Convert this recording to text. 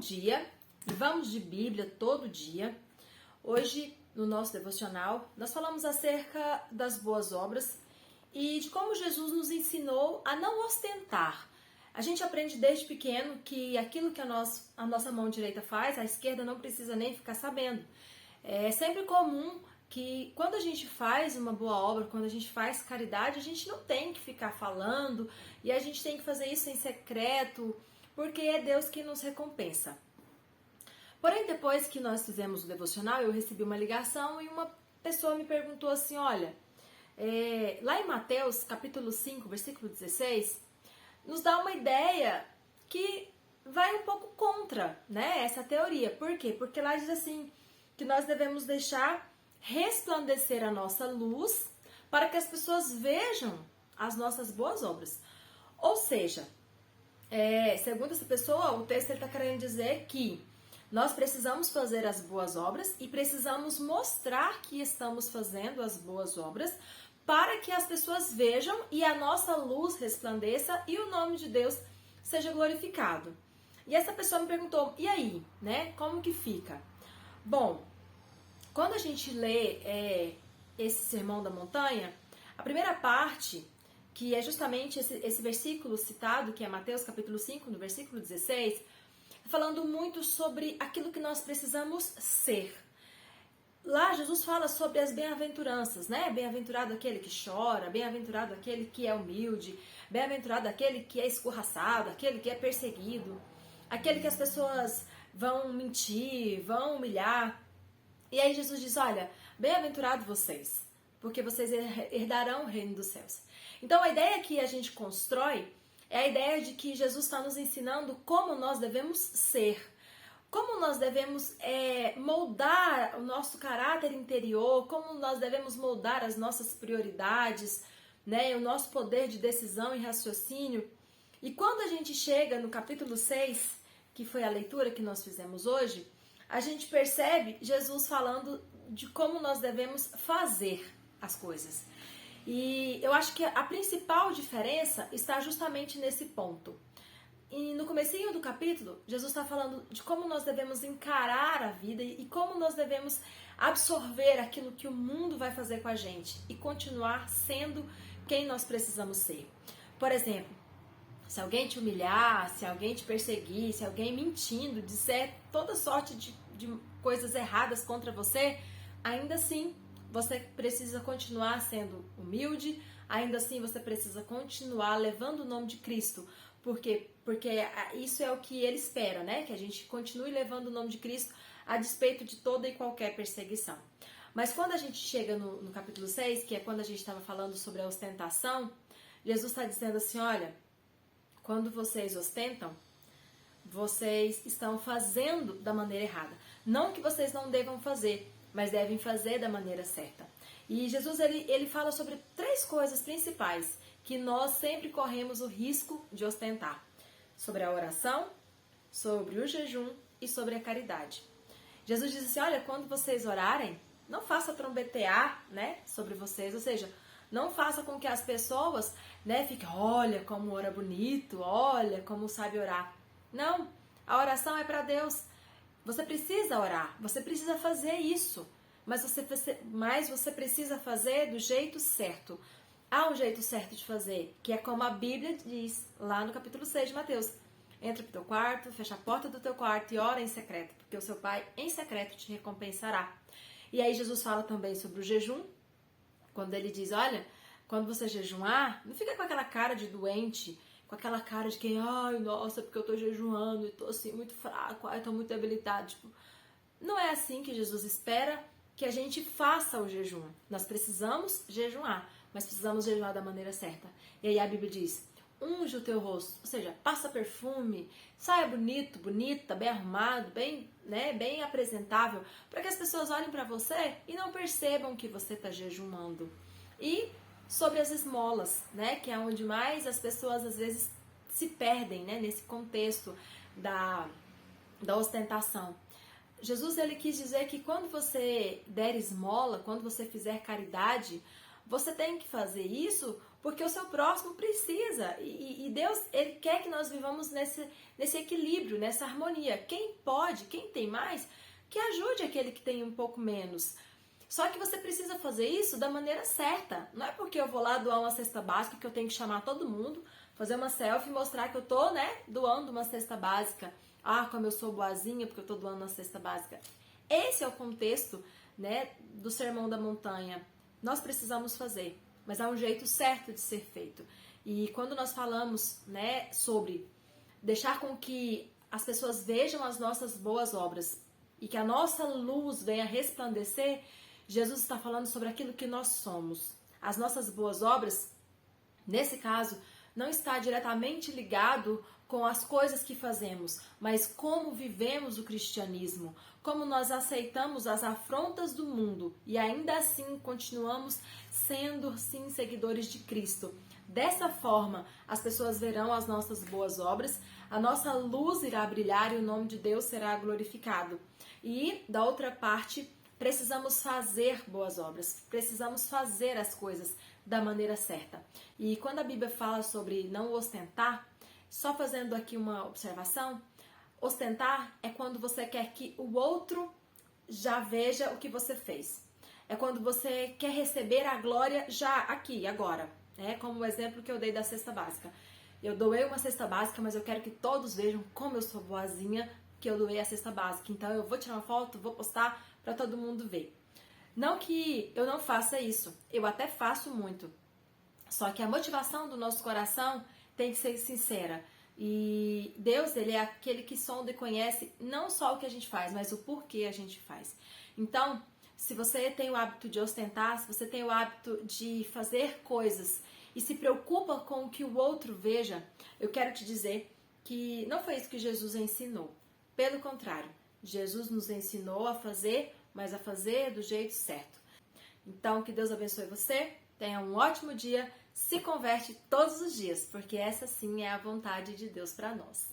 dia e vamos de Bíblia todo dia. Hoje, no nosso devocional, nós falamos acerca das boas obras e de como Jesus nos ensinou a não ostentar. A gente aprende desde pequeno que aquilo que a nossa mão direita faz, a esquerda não precisa nem ficar sabendo. É sempre comum que quando a gente faz uma boa obra, quando a gente faz caridade, a gente não tem que ficar falando e a gente tem que fazer isso em secreto, porque é Deus que nos recompensa. Porém, depois que nós fizemos o devocional, eu recebi uma ligação e uma pessoa me perguntou assim, olha, lá em Mateus, capítulo 5, versículo 16, nos dá uma ideia que vai um pouco contra, né, essa teoria. Por quê? Porque lá diz assim, que nós devemos deixar resplandecer a nossa luz para que as pessoas vejam as nossas boas obras. Ou seja, segundo essa pessoa, o texto está querendo dizer que nós precisamos fazer as boas obras e precisamos mostrar que estamos fazendo as boas obras para que as pessoas vejam e a nossa luz resplandeça e o nome de Deus seja glorificado. E essa pessoa me perguntou, e aí, né, como que fica? Bom, quando a gente lê esse Sermão da Montanha, a primeira parte, que é justamente esse versículo citado, que é Mateus capítulo 5, no versículo 16, falando muito sobre aquilo que nós precisamos ser. Lá Jesus fala sobre as bem-aventuranças, né? Bem-aventurado aquele que chora, bem-aventurado aquele que é humilde, bem-aventurado aquele que é escorraçado, aquele que é perseguido, aquele que as pessoas vão mentir, vão humilhar. E aí Jesus diz, olha, bem-aventurado vocês, porque vocês herdarão o reino dos céus. Então a ideia que a gente constrói é a ideia de que Jesus está nos ensinando como nós devemos ser, como nós devemos moldar o nosso caráter interior, como nós devemos moldar as nossas prioridades, né, o nosso poder de decisão e raciocínio. E quando a gente chega no capítulo 6, que foi a leitura que nós fizemos hoje, a gente percebe Jesus falando de como nós devemos fazer as coisas. E eu acho que a principal diferença está justamente nesse ponto. E no comecinho do capítulo, Jesus está falando de como nós devemos encarar a vida e como nós devemos absorver aquilo que o mundo vai fazer com a gente e continuar sendo quem nós precisamos ser. Por exemplo, se alguém te humilhar, se alguém te perseguir, se alguém mentindo, disser toda sorte de coisas erradas contra você, ainda assim você precisa continuar sendo humilde, ainda assim você precisa continuar levando o nome de Cristo. Por quê? Porque isso é o que ele espera, né? Que a gente continue levando o nome de Cristo a despeito de toda e qualquer perseguição. Mas quando a gente chega no capítulo 6, que é quando a gente estava falando sobre a ostentação, Jesus está dizendo assim, olha, quando vocês ostentam, vocês estão fazendo da maneira errada. Não que vocês não devam fazer, mas devem fazer da maneira certa. E Jesus ele fala sobre 3 coisas principais que nós sempre corremos o risco de ostentar. Sobre a oração, sobre o jejum e sobre a caridade. Jesus diz assim, olha, quando vocês orarem, não faça trombetear, né, sobre vocês, ou seja, não faça com que as pessoas, né, fiquem, olha como ora bonito, olha como sabe orar. Não, a oração é para Deus. Você precisa orar, você precisa fazer isso, mas você precisa fazer do jeito certo. Há um jeito certo de fazer, que é como a Bíblia diz lá no capítulo 6 de Mateus. Entra pro teu quarto, fecha a porta do teu quarto e ora em secreto, porque o seu Pai em secreto te recompensará. E aí Jesus fala também sobre o jejum, quando ele diz, olha, quando você jejuar, não fica com aquela cara de doente, com aquela cara de quem, ai, nossa, porque eu tô jejuando e tô assim muito fraco, ai, tô muito debilitado. Tipo, não é assim que Jesus espera que a gente faça o jejum. Nós precisamos jejuar, mas precisamos jejuar da maneira certa. E aí a Bíblia diz, unge o teu rosto, ou seja, passa perfume, saia bonito, bonita, bem arrumado, bem, né, bem apresentável, para que as pessoas olhem para você e não percebam que você está jejuando. E sobre as esmolas, né, que é onde mais as pessoas às vezes se perdem, né, nesse contexto da ostentação. Jesus ele quis dizer que quando você der esmola, quando você fizer caridade, você tem que fazer isso porque o seu próximo precisa. E Deus, Ele quer que nós vivamos nesse equilíbrio, nessa harmonia. Quem pode, quem tem mais, que ajude aquele que tem um pouco menos. Só que você precisa fazer isso da maneira certa. Não é porque eu vou lá doar uma cesta básica que eu tenho que chamar todo mundo, fazer uma selfie e mostrar que eu tô, doando uma cesta básica. Ah, como eu sou boazinha porque eu tô doando uma cesta básica. Esse é o contexto, do Sermão da Montanha. Nós precisamos fazer, mas há um jeito certo de ser feito. E quando nós falamos, sobre deixar com que as pessoas vejam as nossas boas obras e que a nossa luz venha resplandecer, Jesus está falando sobre aquilo que nós somos. As nossas boas obras, nesse caso, não está diretamente ligado com as coisas que fazemos, mas como vivemos o cristianismo, como nós aceitamos as afrontas do mundo e ainda assim continuamos sendo, sim, seguidores de Cristo. Dessa forma, as pessoas verão as nossas boas obras, a nossa luz irá brilhar e o nome de Deus será glorificado. E, da outra parte, precisamos fazer boas obras, precisamos fazer as coisas da maneira certa. E quando a Bíblia fala sobre não ostentar, só fazendo aqui uma observação, ostentar é quando você quer que o outro já veja o que você fez. É quando você quer receber a glória já aqui, agora. Como o exemplo que eu dei da cesta básica. Eu doei uma cesta básica, mas eu quero que todos vejam como eu sou boazinha, que eu doei a cesta básica. Então eu vou tirar uma foto, vou postar para todo mundo ver. Não que eu não faça isso, eu até faço muito. Só que a motivação do nosso coração tem que ser sincera. E Deus, Ele é aquele que sonda e conhece não só o que a gente faz, mas o porquê a gente faz. Então, se você tem o hábito de ostentar, se você tem o hábito de fazer coisas e se preocupa com o que o outro veja, eu quero te dizer que não foi isso que Jesus ensinou. Pelo contrário, Jesus nos ensinou a fazer, mas a fazer do jeito certo. Então, que Deus abençoe você, tenha um ótimo dia, se converte todos os dias, porque essa sim é a vontade de Deus para nós.